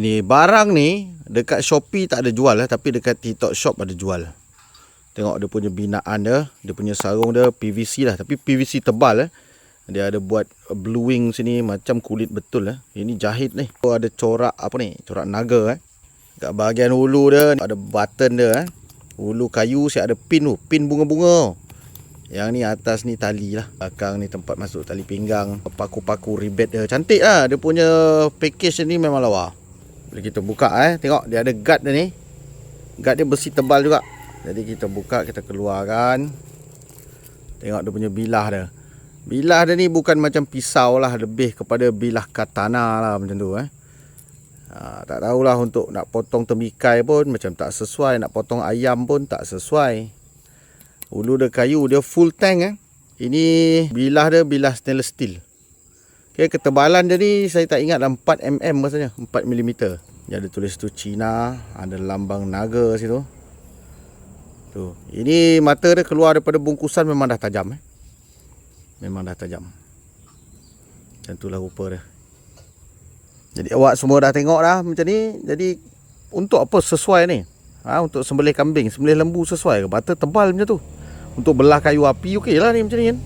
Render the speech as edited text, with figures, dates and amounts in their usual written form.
Ni barang ni dekat Shopee tak ada jual tapi dekat TikTok Shop ada jual. Tengok dia punya binaan dia punya sarung dia PVC lah, tapi PVC tebal Dia ada buat bluing sini macam kulit betul Ini jahit ni. Ada corak apa ni? Corak naga Kat bahagian hulu dia ada button dia Hulu kayu siap ada pin tu, pin bunga-bunga. Yang ni atas ni tali lah. Belakang ni tempat masuk tali pinggang. Paku-paku ribet dia. Cantik lah. Dia punya package ni memang lawa. Bila kita buka tengok dia ada guard dia ni. Guard dia besi tebal juga. Jadi kita buka, kita keluarkan. Tengok dia punya bilah dia. Bilah dia ni bukan macam pisau lah, lebih kepada bilah katana lah macam tu tak tahulah, untuk nak potong temikai pun macam tak sesuai, nak potong ayam pun tak sesuai. Hulu dia kayu, dia full tank Ini bilah dia bilah stainless steel. Okay, ketebalan dia ni saya tak ingat dah, 4mm rasanya, 4mm. Dia ada tulis tu Cina, ada lambang naga situ. Tu. Ini mata dia keluar daripada bungkusan memang dah tajam Memang dah tajam. Macam itulah rupa dia. Jadi awak semua dah tengok dah macam ni. Jadi untuk apa sesuai ni? Untuk sembelih kambing, sembelih lembu sesuai ke? Bata tebal macam tu. Untuk belah kayu api okey lah ni macam ni kan.